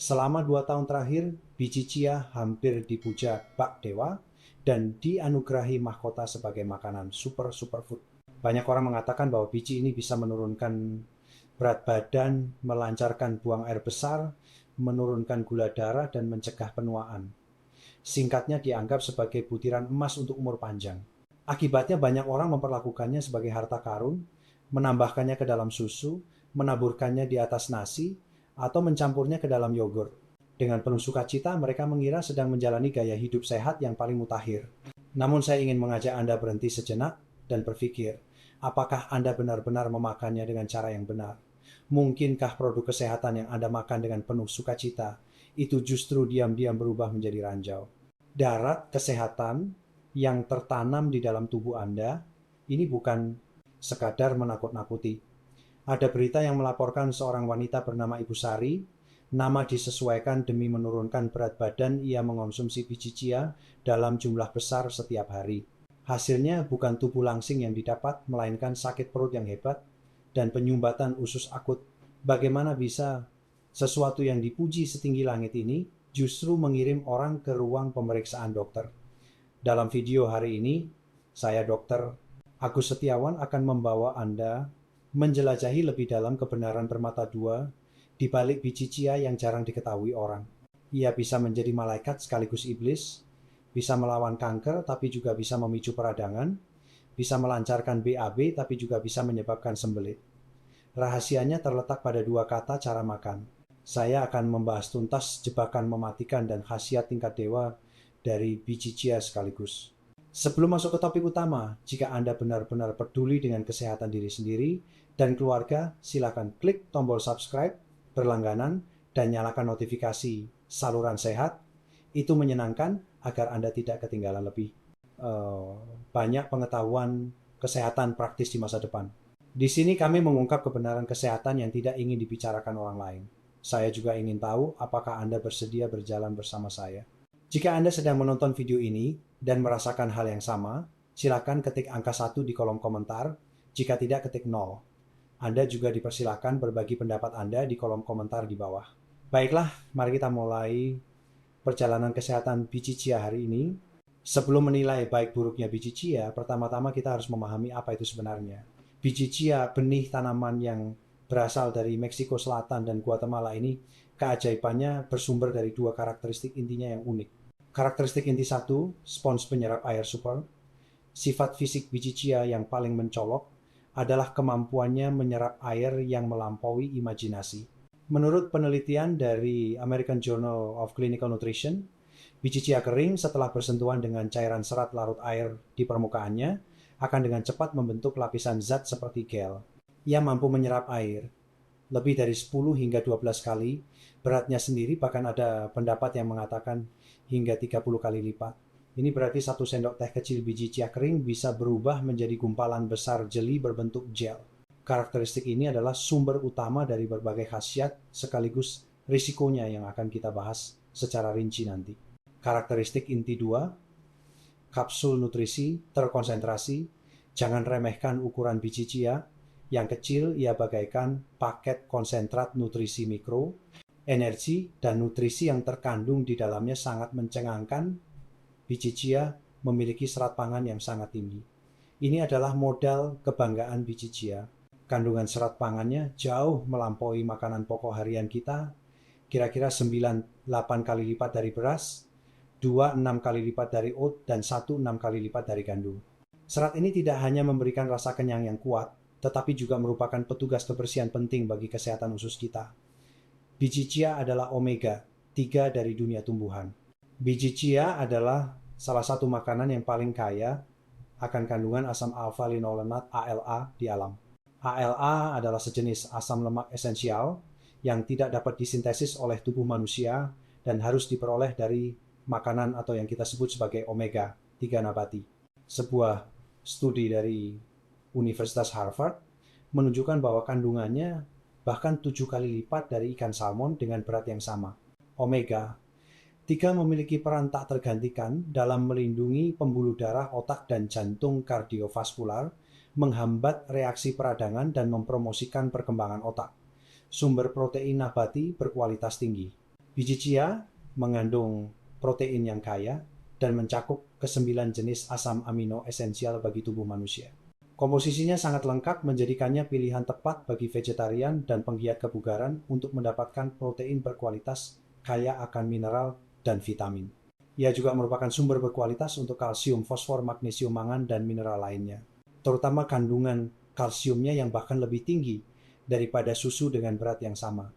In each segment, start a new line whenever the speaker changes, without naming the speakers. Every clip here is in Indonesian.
Selama 2 tahun terakhir, biji chia hampir dipuja bak dewa dan dianugerahi mahkota sebagai makanan superfood. Banyak orang mengatakan bahwa biji ini bisa menurunkan berat badan, melancarkan buang air besar, menurunkan gula darah, dan mencegah penuaan. Singkatnya dianggap sebagai butiran emas untuk umur panjang. Akibatnya banyak orang memperlakukannya sebagai harta karun, menambahkannya ke dalam susu, menaburkannya di atas nasi, atau mencampurnya ke dalam yogurt. Dengan penuh sukacita, mereka mengira sedang menjalani gaya hidup sehat yang paling mutakhir. Namun saya ingin mengajak Anda berhenti sejenak dan berpikir, apakah Anda benar-benar memakannya dengan cara yang benar? Mungkinkah produk kesehatan yang Anda makan dengan penuh sukacita itu justru diam-diam berubah menjadi ranjau? Darat kesehatan yang tertanam di dalam tubuh Anda ini bukan sekadar menakut-nakuti. Ada berita yang melaporkan seorang wanita bernama Ibu Sari, nama disesuaikan demi menurunkan berat badan ia mengonsumsi biji chia dalam jumlah besar setiap hari. Hasilnya bukan tubuh langsing yang didapat, melainkan sakit perut yang hebat dan penyumbatan usus akut. Bagaimana bisa sesuatu yang dipuji setinggi langit ini justru mengirim orang ke ruang pemeriksaan dokter? Dalam video hari ini, saya Dr. Agus Setiawan akan membawa Anda menjelajahi lebih dalam kebenaran bermata dua di balik biji chia yang jarang diketahui orang. Ia bisa menjadi malaikat sekaligus iblis, bisa melawan kanker tapi juga bisa memicu peradangan, bisa melancarkan BAB tapi juga bisa menyebabkan sembelit. Rahasianya terletak pada dua kata cara makan. Saya akan membahas tuntas jebakan mematikan dan khasiat tingkat dewa dari biji chia sekaligus. Sebelum masuk ke topik utama, jika Anda benar-benar peduli dengan kesehatan diri sendiri dan keluarga, silakan klik tombol subscribe, berlangganan, dan nyalakan notifikasi saluran sehat. Itu menyenangkan agar Anda tidak ketinggalan lebih banyak pengetahuan kesehatan praktis di masa depan. Di sini kami mengungkap kebenaran kesehatan yang tidak ingin dibicarakan orang lain. Saya juga ingin tahu apakah Anda bersedia berjalan bersama saya. Jika Anda sedang menonton video ini dan merasakan hal yang sama, silakan ketik angka 1 di kolom komentar. Jika tidak, ketik 0. Anda juga dipersilakan berbagi pendapat Anda di kolom komentar di bawah. Baiklah, mari kita mulai perjalanan kesehatan biji chia hari ini. Sebelum menilai baik buruknya biji chia, pertama-tama kita harus memahami apa itu sebenarnya. Biji chia, benih tanaman yang berasal dari Meksiko Selatan dan Guatemala ini, keajaibannya bersumber dari dua karakteristik intinya yang unik. Karakteristik inti 1, spons penyerap air super. Sifat fisik biji chia yang paling mencolok adalah kemampuannya menyerap air yang melampaui imajinasi. Menurut penelitian dari American Journal of Clinical Nutrition, biji chia kering setelah bersentuhan dengan cairan serat larut air di permukaannya akan dengan cepat membentuk lapisan zat seperti gel. Ia mampu menyerap air lebih dari 10 hingga 12 kali beratnya sendiri, bahkan ada pendapat yang mengatakan hingga 30 kali lipat. Ini berarti 1 sendok teh kecil biji chia kering bisa berubah menjadi gumpalan besar jeli berbentuk gel. Karakteristik ini adalah sumber utama dari berbagai khasiat sekaligus risikonya yang akan kita bahas secara rinci nanti. Karakteristik inti 2, kapsul nutrisi terkonsentrasi. Jangan remehkan ukuran biji chia. Yang kecil ia bagaikan paket konsentrat nutrisi mikro. Energi dan nutrisi yang terkandung di dalamnya sangat mencengangkan. Biji chia memiliki serat pangan yang sangat tinggi. Ini adalah modal kebanggaan biji chia. Kandungan serat pangannya jauh melampaui makanan pokok harian kita, kira-kira 9-8 kali lipat dari beras, 2-6 kali lipat dari oat, dan 1-6 kali lipat dari gandum. Serat ini tidak hanya memberikan rasa kenyang yang kuat, tetapi juga merupakan petugas kebersihan penting bagi kesehatan usus kita. Biji chia adalah omega 3 dari dunia tumbuhan. Biji chia adalah salah satu makanan yang paling kaya akan kandungan asam alfa-linolenat ALA di alam. ALA adalah sejenis asam lemak esensial yang tidak dapat disintesis oleh tubuh manusia dan harus diperoleh dari makanan atau yang kita sebut sebagai omega 3 nabati. Sebuah studi dari Universitas Harvard menunjukkan bahwa kandungannya bahkan 7 kali lipat dari ikan salmon dengan berat yang sama. Omega 3 memiliki peran tak tergantikan dalam melindungi pembuluh darah, otak, dan jantung kardiovaskular, menghambat reaksi peradangan, dan mempromosikan perkembangan otak. Sumber protein nabati berkualitas tinggi. Biji chia mengandung protein yang kaya dan mencakup ke-9 jenis asam amino esensial bagi tubuh manusia. Komposisinya sangat lengkap menjadikannya pilihan tepat bagi vegetarian dan penggiat kebugaran untuk mendapatkan protein berkualitas kaya akan mineral dan vitamin. Ia juga merupakan sumber berkualitas untuk kalsium, fosfor, magnesium, mangan, dan mineral lainnya. Terutama kandungan kalsiumnya yang bahkan lebih tinggi daripada susu dengan berat yang sama.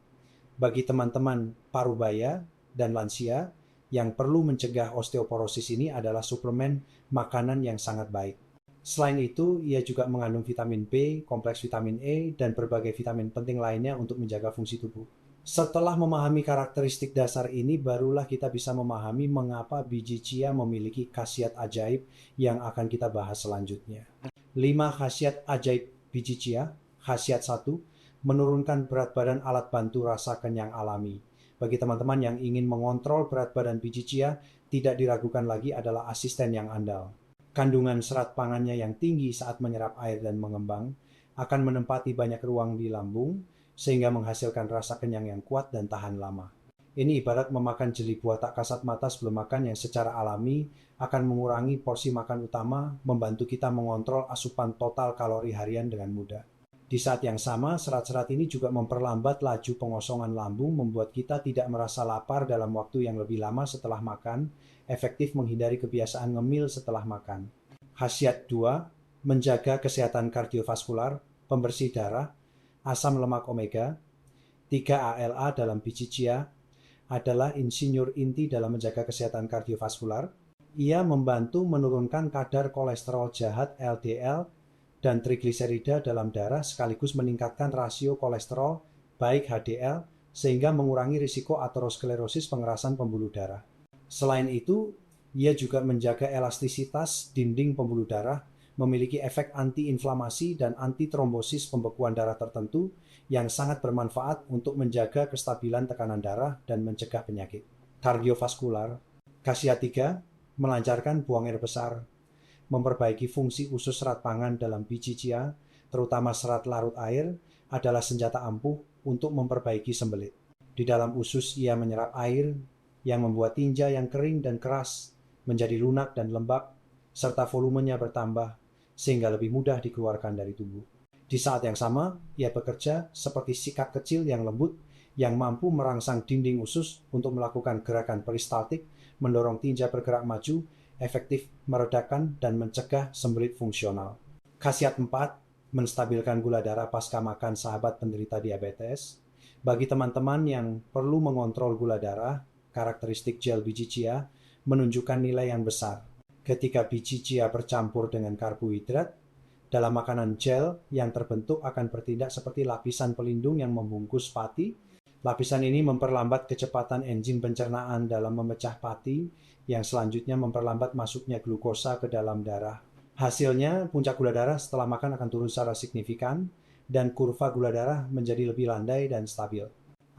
Bagi teman-teman parubaya dan lansia yang perlu mencegah osteoporosis ini adalah suplemen makanan yang sangat baik. Selain itu, ia juga mengandung vitamin B, kompleks vitamin E, dan berbagai vitamin penting lainnya untuk menjaga fungsi tubuh. Setelah memahami karakteristik dasar ini, barulah kita bisa memahami mengapa biji chia memiliki khasiat ajaib yang akan kita bahas selanjutnya. 5 khasiat ajaib biji chia. Khasiat 1, menurunkan berat badan alat bantu rasa kenyang alami. Bagi teman-teman yang ingin mengontrol berat badan biji chia, tidak diragukan lagi adalah asisten yang andal. Kandungan serat pangannya yang tinggi saat menyerap air dan mengembang akan menempati banyak ruang di lambung sehingga menghasilkan rasa kenyang yang kuat dan tahan lama. Ini ibarat memakan jeli buah tak kasat mata sebelum makan yang secara alami akan mengurangi porsi makan utama, membantu kita mengontrol asupan total kalori harian dengan mudah. Di saat yang sama, serat-serat ini juga memperlambat laju pengosongan lambung, membuat kita tidak merasa lapar dalam waktu yang lebih lama setelah makan, efektif menghindari kebiasaan ngemil setelah makan. Khasiat 2, menjaga kesehatan kardiovaskular, pembersih darah, asam lemak omega. 3-ALA dalam biji chia adalah insinyur inti dalam menjaga kesehatan kardiovaskular. Ia membantu menurunkan kadar kolesterol jahat LDL dan trigliserida dalam darah sekaligus meningkatkan rasio kolesterol baik HDL sehingga mengurangi risiko aterosklerosis pengerasan pembuluh darah. Selain itu, ia juga menjaga elastisitas dinding pembuluh darah, memiliki efek anti-inflamasi dan anti-trombosis pembekuan darah tertentu yang sangat bermanfaat untuk menjaga kestabilan tekanan darah dan mencegah penyakit. Kardiovaskular. Khasiat 3, melancarkan buang air besar, memperbaiki fungsi usus serat pangan dalam biji chia, terutama serat larut air, adalah senjata ampuh untuk memperbaiki sembelit. Di dalam usus ia menyerap air yang membuat tinja yang kering dan keras menjadi lunak dan lembab, serta volumenya bertambah sehingga lebih mudah dikeluarkan dari tubuh. Di saat yang sama, ia bekerja seperti sikat kecil yang lembut yang mampu merangsang dinding usus untuk melakukan gerakan peristaltik, mendorong tinja bergerak maju, efektif meredakan dan mencegah sembelit fungsional. Khasiat 4, menstabilkan gula darah pasca makan sahabat penderita diabetes. Bagi teman-teman yang perlu mengontrol gula darah, karakteristik gel biji chia menunjukkan nilai yang besar. Ketika biji chia bercampur dengan karbohidrat, dalam makanan gel yang terbentuk akan bertindak seperti lapisan pelindung yang membungkus pati. Lapisan ini memperlambat kecepatan enzim pencernaan dalam memecah pati, yang selanjutnya memperlambat masuknya glukosa ke dalam darah. Hasilnya, puncak gula darah setelah makan akan turun secara signifikan, dan kurva gula darah menjadi lebih landai dan stabil.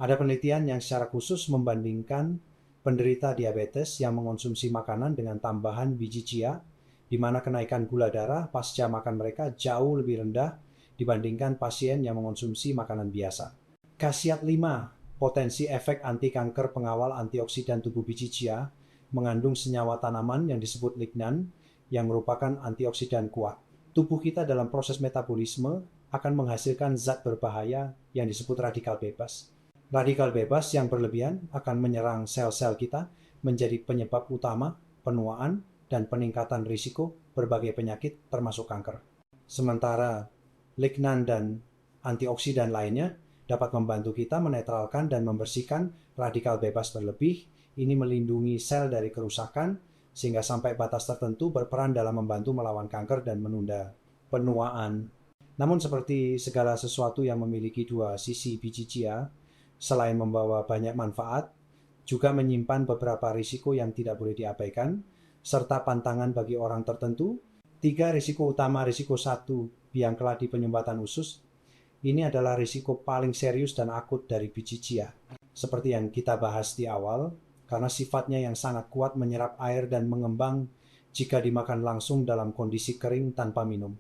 Ada penelitian yang secara khusus membandingkan penderita diabetes yang mengonsumsi makanan dengan tambahan biji chia, di mana kenaikan gula darah pasca makan mereka jauh lebih rendah dibandingkan pasien yang mengonsumsi makanan biasa. Khasiat 5, potensi efek anti kanker pengawal antioksidan tubuh biji chia, mengandung senyawa tanaman yang disebut lignan, yang merupakan antioksidan kuat. Tubuh kita dalam proses metabolisme akan menghasilkan zat berbahaya yang disebut radikal bebas. Radikal bebas yang berlebihan akan menyerang sel-sel kita, menjadi penyebab utama penuaan dan peningkatan risiko berbagai penyakit termasuk kanker. Sementara lignan dan antioksidan lainnya dapat membantu kita menetralkan dan membersihkan radikal bebas berlebih. Ini melindungi sel dari kerusakan sehingga sampai batas tertentu berperan dalam membantu melawan kanker dan menunda penuaan. Namun seperti segala sesuatu yang memiliki dua sisi biji chia, selain membawa banyak manfaat, juga menyimpan beberapa risiko yang tidak boleh diabaikan, serta pantangan bagi orang tertentu. 3 risiko utama. Risiko 1, biang keladi penyumbatan usus. Ini adalah risiko paling serius dan akut dari biji chia. Seperti yang kita bahas di awal, karena sifatnya yang sangat kuat menyerap air dan mengembang jika dimakan langsung dalam kondisi kering tanpa minum.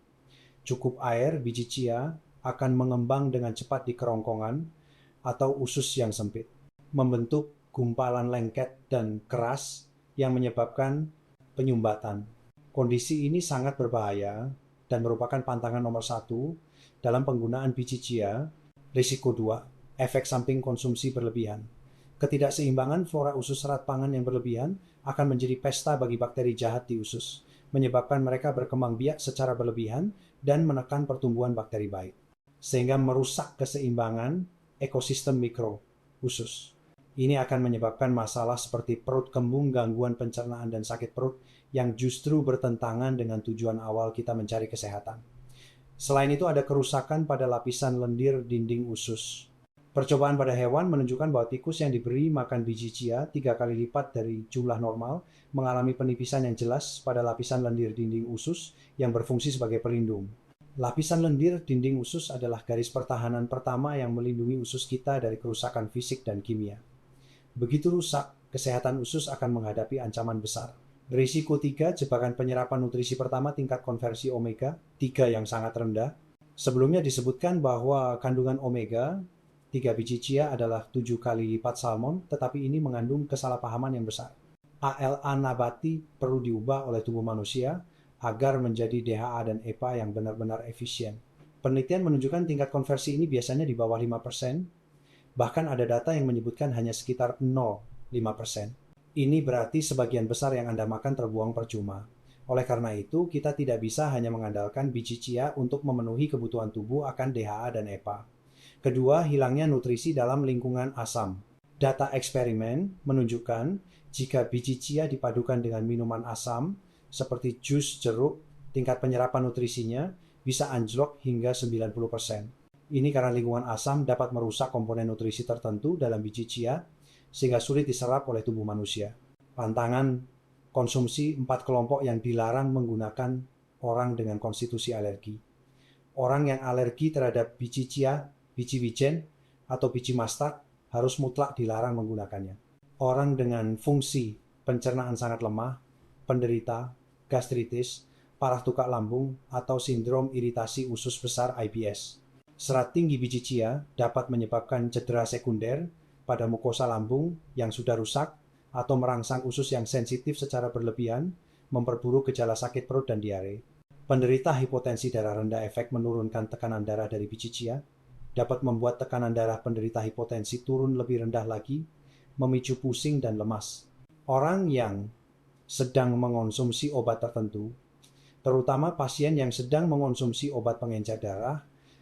Cukup air, biji chia akan mengembang dengan cepat di kerongkongan atau usus yang sempit, membentuk gumpalan lengket dan keras yang menyebabkan penyumbatan. Kondisi ini sangat berbahaya dan merupakan pantangan nomor 1 dalam penggunaan biji chia. Risiko 2, efek samping konsumsi berlebihan. Ketidakseimbangan flora usus serat pangan yang berlebihan akan menjadi pesta bagi bakteri jahat di usus, menyebabkan mereka berkembang biak secara berlebihan dan menekan pertumbuhan bakteri baik, sehingga merusak keseimbangan ekosistem mikro usus. Ini akan menyebabkan masalah seperti perut kembung, gangguan pencernaan, dan sakit perut yang justru bertentangan dengan tujuan awal kita mencari kesehatan. Selain itu ada kerusakan pada lapisan lendir dinding usus. Percobaan pada hewan menunjukkan bahwa tikus yang diberi makan biji chia 3 kali lipat dari jumlah normal mengalami penipisan yang jelas pada lapisan lendir dinding usus yang berfungsi sebagai pelindung. Lapisan lendir dinding usus adalah garis pertahanan pertama yang melindungi usus kita dari kerusakan fisik dan kimia. Begitu rusak, kesehatan usus akan menghadapi ancaman besar. Risiko 3, jebakan penyerapan nutrisi pertama tingkat konversi omega 3 yang sangat rendah. Sebelumnya disebutkan bahwa kandungan omega 3 biji chia adalah 7 kali lipat salmon, tetapi ini mengandung kesalahpahaman yang besar. ALA nabati perlu diubah oleh tubuh manusia agar menjadi DHA dan EPA yang benar-benar efisien. Penelitian menunjukkan tingkat konversi ini biasanya di bawah 5%, bahkan ada data yang menyebutkan hanya sekitar 0,5%. Ini berarti sebagian besar yang Anda makan terbuang percuma. Oleh karena itu, kita tidak bisa hanya mengandalkan biji chia untuk memenuhi kebutuhan tubuh akan DHA dan EPA. Kedua, hilangnya nutrisi dalam lingkungan asam. Data eksperimen menunjukkan jika biji chia dipadukan dengan minuman asam, seperti jus jeruk, tingkat penyerapan nutrisinya bisa anjlok hingga 90%. Ini karena lingkungan asam dapat merusak komponen nutrisi tertentu dalam biji chia, sehingga sulit diserap oleh tubuh manusia. Pantangan konsumsi 4 kelompok yang dilarang menggunakan orang dengan konstitusi alergi. Orang yang alergi terhadap biji chia, biji wijen, atau biji mustard harus mutlak dilarang menggunakannya. Orang dengan fungsi pencernaan sangat lemah, penderita gastritis, parah tukak lambung, atau sindrom iritasi usus besar IBS. Serat tinggi biji chia dapat menyebabkan cedera sekunder pada mukosa lambung yang sudah rusak atau merangsang usus yang sensitif secara berlebihan, memperburuk gejala sakit perut dan diare. Penderita hipotensi darah rendah efek menurunkan tekanan darah dari biji chia, dapat membuat tekanan darah penderita hipotensi turun lebih rendah lagi, memicu pusing dan lemas. Orang yang sedang mengonsumsi obat tertentu, terutama pasien yang sedang mengonsumsi obat pengencer darah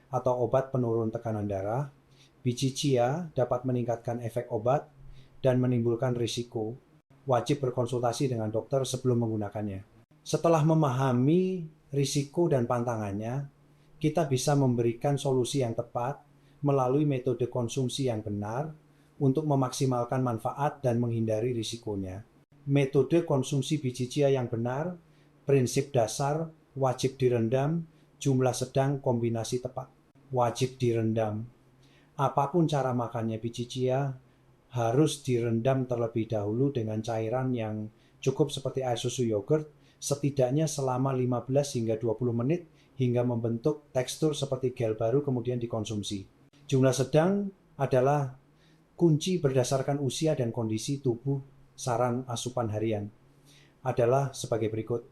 atau obat penurun tekanan darah, biji chia dapat meningkatkan efek obat dan menimbulkan risiko. Wajib berkonsultasi dengan dokter sebelum menggunakannya. Setelah memahami risiko dan pantangannya, kita bisa memberikan solusi yang tepat melalui metode konsumsi yang benar untuk memaksimalkan manfaat dan menghindari risikonya. Metode konsumsi biji chia yang benar, prinsip dasar, wajib direndam, jumlah sedang, kombinasi tepat. Wajib direndam. Apapun cara makannya biji chia, harus direndam terlebih dahulu dengan cairan yang cukup seperti air susu yogurt, setidaknya selama 15 hingga 20 menit hingga membentuk tekstur seperti gel baru kemudian dikonsumsi. Jumlah sedang adalah kunci berdasarkan usia dan kondisi tubuh. Saran asupan harian adalah sebagai berikut.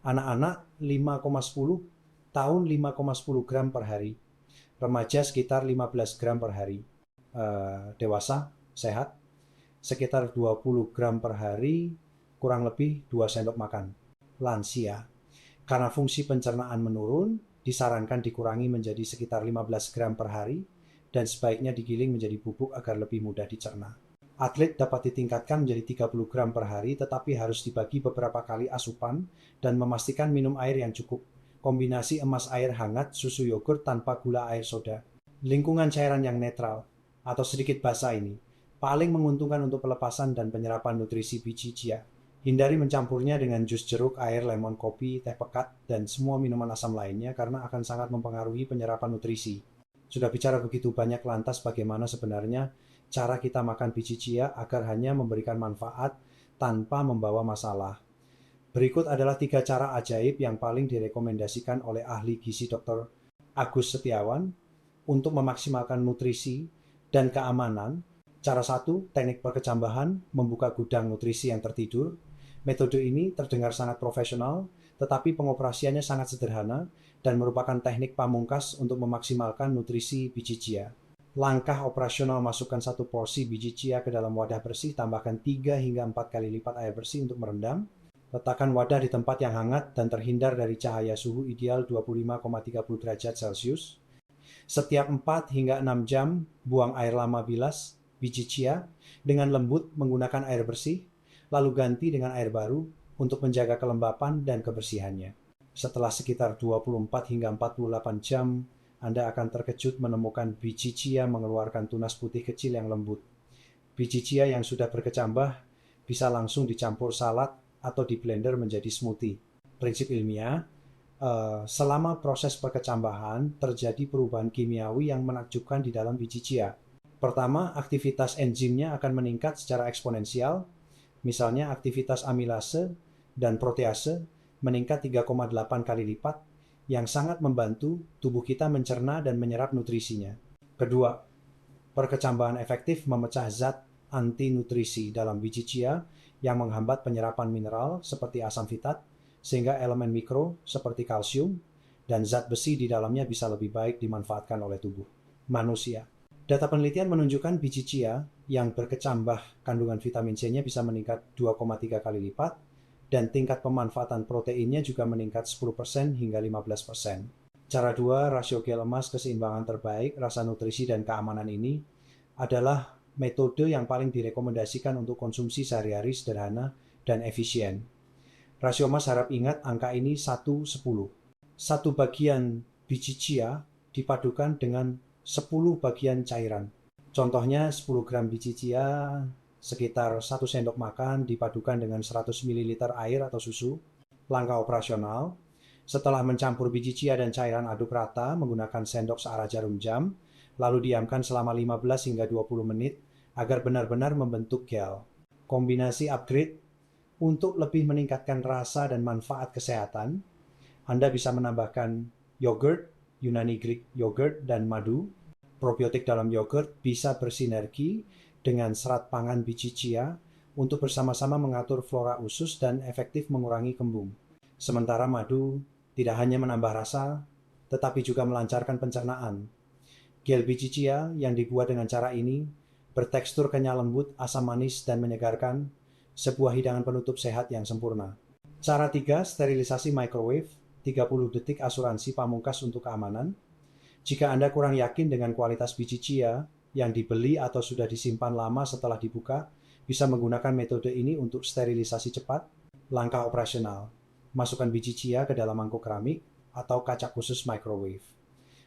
Anak-anak 5,10, tahun 5,10 gram per hari. Remaja sekitar 15 gram per hari. Dewasa, sehat, sekitar 20 gram per hari, kurang lebih 2 sendok makan. Lansia, karena fungsi pencernaan menurun, disarankan dikurangi menjadi sekitar 15 gram per hari, dan sebaiknya digiling menjadi bubuk agar lebih mudah dicerna. Atlet dapat ditingkatkan menjadi 30 gram per hari, tetapi harus dibagi beberapa kali asupan dan memastikan minum air yang cukup. Kombinasi emas air hangat, susu yogurt tanpa gula air soda. Lingkungan cairan yang netral atau sedikit basah ini paling menguntungkan untuk pelepasan dan penyerapan nutrisi biji chia. Hindari mencampurnya dengan jus jeruk, air, lemon, kopi, teh pekat, dan semua minuman asam lainnya karena akan sangat mempengaruhi penyerapan nutrisi. Sudah bicara begitu banyak, lantas bagaimana sebenarnya cara kita makan biji chia agar hanya memberikan manfaat tanpa membawa masalah? Berikut adalah 3 cara ajaib yang paling direkomendasikan oleh ahli gizi Dr. Agus Setiawan untuk memaksimalkan nutrisi dan keamanan Cara satu, teknik perkecambahan, membuka gudang nutrisi yang tertidur. Metode ini terdengar sangat profesional, tetapi pengoperasiannya sangat sederhana dan merupakan teknik pamungkas untuk memaksimalkan nutrisi biji chia. Langkah operasional: masukkan 1 porsi biji chia ke dalam wadah bersih, tambahkan 3 hingga 4 kali lipat air bersih untuk merendam. Letakkan wadah di tempat yang hangat dan terhindar dari cahaya. Suhu ideal 25,30 derajat Celcius. Setiap 4 hingga 6 jam, buang air lama, bilas biji chia dengan lembut menggunakan air bersih, lalu ganti dengan air baru untuk menjaga kelembapan dan kebersihannya. Setelah sekitar 24 hingga 48 jam, Anda akan terkejut menemukan biji chia mengeluarkan tunas putih kecil yang lembut. Biji chia yang sudah berkecambah bisa langsung dicampur salad atau di blender menjadi smoothie. Prinsip ilmiah: selama proses perkecambahan terjadi perubahan kimiawi yang menakjubkan di dalam biji chia. Pertama, aktivitas enzimnya akan meningkat secara eksponensial. Misalnya aktivitas amilase dan protease meningkat 3,8 kali lipat, yang sangat membantu tubuh kita mencerna dan menyerap nutrisinya. Kedua, perkecambahan efektif memecah zat anti-nutrisi dalam biji chia yang menghambat penyerapan mineral seperti asam fitat, sehingga elemen mikro seperti kalsium dan zat besi di dalamnya bisa lebih baik dimanfaatkan oleh tubuh manusia. Data penelitian menunjukkan biji chia yang berkecambah kandungan vitamin C-nya bisa meningkat 2,3 kali lipat, dan tingkat pemanfaatan proteinnya juga meningkat 10% hingga 15%. Cara 2, rasio gel emas keseimbangan terbaik, rasa nutrisi dan keamanan ini adalah metode yang paling direkomendasikan untuk konsumsi sehari-hari, sederhana dan efisien. Rasio emas, harap ingat angka ini 1:10. 1 bagian biji chia dipadukan dengan 10 bagian cairan. Contohnya 10 gram biji chia sekitar 1 sendok makan dipadukan dengan 100 ml air atau susu. Langkah operasional: setelah mencampur biji chia dan cairan, aduk rata menggunakan sendok searah jarum jam, lalu diamkan selama 15 hingga 20 menit agar benar-benar membentuk gel. Kombinasi upgrade: untuk lebih meningkatkan rasa dan manfaat kesehatan, Anda bisa menambahkan yogurt, Yunani Greek yogurt, dan madu. Probiotik dalam yogurt bisa bersinergi dengan serat pangan biji chia untuk bersama-sama mengatur flora usus dan efektif mengurangi kembung. Sementara madu tidak hanya menambah rasa, tetapi juga melancarkan pencernaan. Gel biji chia yang dibuat dengan cara ini bertekstur kenyal, lembut, asam manis, dan menyegarkan, sebuah hidangan penutup sehat yang sempurna. Cara 3, sterilisasi microwave, 30 detik asuransi pamungkas untuk keamanan. Jika Anda kurang yakin dengan kualitas biji chia yang dibeli atau sudah disimpan lama setelah dibuka, bisa menggunakan metode ini untuk sterilisasi cepat. Langkah operasional: masukkan biji chia ke dalam mangkuk keramik atau kaca khusus microwave.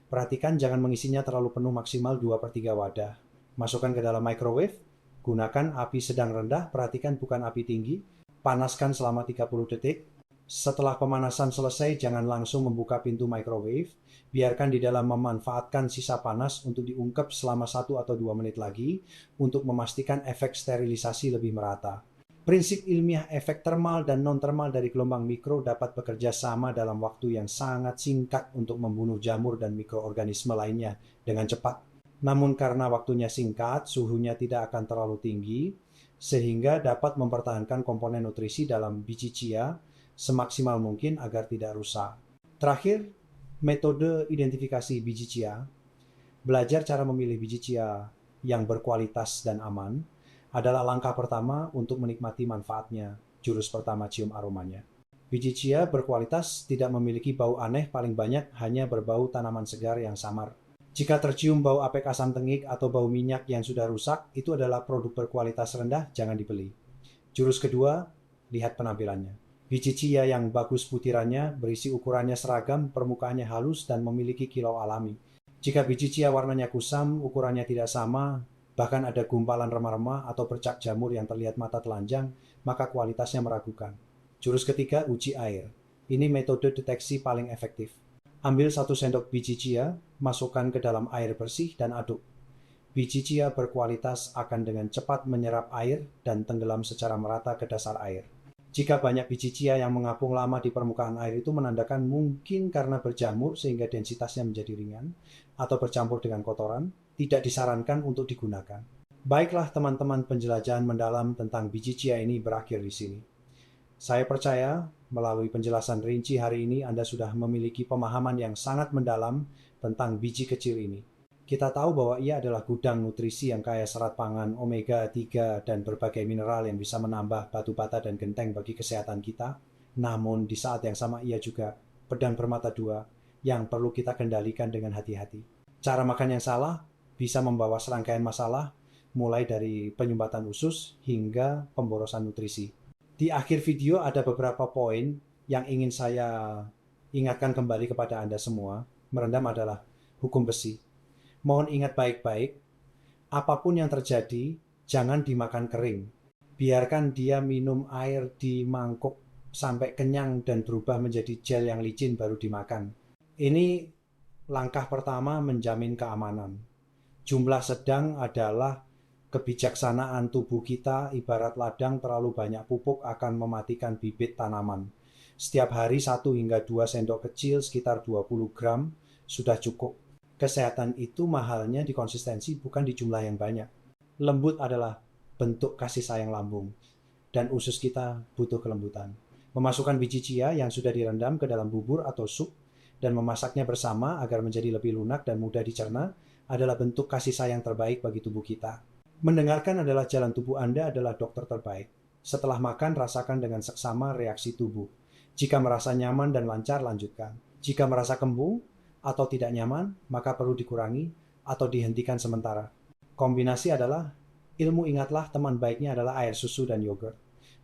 Perhatikan jangan mengisinya terlalu penuh, maksimal 2/3 wadah. Masukkan ke dalam microwave, gunakan api sedang rendah, perhatikan bukan api tinggi. Panaskan selama 30 detik. Setelah pemanasan selesai, jangan langsung membuka pintu microwave. Biarkan di dalam memanfaatkan sisa panas untuk diungkep selama 1 atau 2 menit lagi untuk memastikan efek sterilisasi lebih merata. Prinsip ilmiah efek termal dan non-termal dari gelombang mikro dapat bekerja sama dalam waktu yang sangat singkat untuk membunuh jamur dan mikroorganisme lainnya dengan cepat. Namun karena waktunya singkat, suhunya tidak akan terlalu tinggi, sehingga dapat mempertahankan komponen nutrisi dalam biji chia semaksimal mungkin agar tidak rusak. Terakhir, metode identifikasi biji chia. Belajar cara memilih biji chia yang berkualitas dan aman adalah langkah pertama untuk menikmati manfaatnya. Jurus pertama, cium aromanya. Biji chia berkualitas tidak memiliki bau aneh, paling banyak hanya berbau tanaman segar yang samar. Jika tercium bau apek, asam tengik, atau bau minyak yang sudah rusak, itu adalah produk berkualitas rendah, jangan dibeli. Jurus kedua, lihat penampilannya. Biji chia yang bagus butirannya, berisi ukurannya seragam, permukaannya halus, dan memiliki kilau alami. Jika biji chia warnanya kusam, ukurannya tidak sama, bahkan ada gumpalan remah-remah atau bercak jamur yang terlihat mata telanjang, maka kualitasnya meragukan. Jurus ketiga, uji air. Ini metode deteksi paling efektif. Ambil 1 sendok biji chia, masukkan ke dalam air bersih dan aduk. Biji chia berkualitas akan dengan cepat menyerap air dan tenggelam secara merata ke dasar air. Jika banyak biji chia yang mengapung lama di permukaan air, itu menandakan mungkin karena berjamur sehingga densitasnya menjadi ringan atau bercampur dengan kotoran, tidak disarankan untuk digunakan. Baiklah teman-teman, penjelajahan mendalam tentang biji chia ini berakhir di sini. Saya percaya melalui penjelasan rinci hari ini Anda sudah memiliki pemahaman yang sangat mendalam tentang biji kecil ini. Kita tahu bahwa ia adalah gudang nutrisi yang kaya serat pangan, omega 3, dan berbagai mineral yang bisa menambah batu bata dan genteng bagi kesehatan kita. Namun di saat yang sama ia juga pedang bermata dua yang perlu kita kendalikan dengan hati-hati. Cara makan yang salah bisa membawa serangkaian masalah, mulai dari penyumbatan usus hingga pemborosan nutrisi. Di akhir video ada beberapa poin yang ingin saya ingatkan kembali kepada Anda semua. Merendam adalah hukum besi. Mohon ingat baik-baik, apapun yang terjadi, jangan dimakan kering. Biarkan dia minum air di mangkuk sampai kenyang dan berubah menjadi gel yang licin baru dimakan. Ini langkah pertama menjamin keamanan. Jumlah sedang adalah kebijaksanaan tubuh kita. Ibarat ladang terlalu banyak pupuk akan mematikan bibit tanaman. Setiap hari 1 hingga 2 sendok kecil sekitar 20 gram sudah cukup. Kesehatan itu mahalnya di konsistensi, bukan di jumlah yang banyak. Lembut adalah bentuk kasih sayang lambung, dan usus kita butuh kelembutan. Memasukkan biji chia yang sudah direndam ke dalam bubur atau sup dan memasaknya bersama agar menjadi lebih lunak dan mudah dicerna adalah bentuk kasih sayang terbaik bagi tubuh kita. Mendengarkan adalah jalan tubuh Anda adalah dokter terbaik. Setelah makan, rasakan dengan seksama reaksi tubuh. Jika merasa nyaman dan lancar, lanjutkan. Jika merasa kembung atau tidak nyaman, maka perlu dikurangi atau dihentikan sementara. Kombinasi adalah ilmu. Ingatlah, teman baiknya adalah air susu dan yogurt.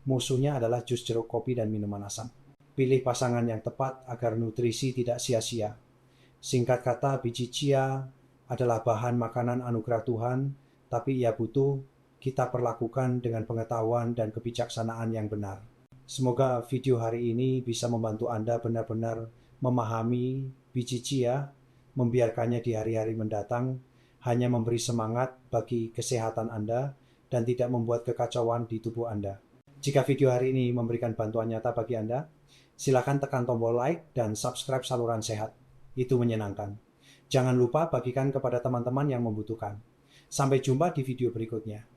Musuhnya adalah jus jeruk kopi dan minuman asam. Pilih pasangan yang tepat agar nutrisi tidak sia-sia. Singkat kata, biji chia adalah bahan makanan anugerah Tuhan, tapi ia butuh kita perlakukan dengan pengetahuan dan kebijaksanaan yang benar. Semoga video hari ini bisa membantu Anda benar-benar memahami biji chia, membiarkannya di hari-hari mendatang, hanya memberi semangat bagi kesehatan Anda dan tidak membuat kekacauan di tubuh Anda. Jika video hari ini memberikan bantuan nyata bagi Anda, silakan tekan tombol like dan subscribe saluran sehat. Itu menyenangkan. Jangan lupa bagikan kepada teman-teman yang membutuhkan. Sampai jumpa di video berikutnya.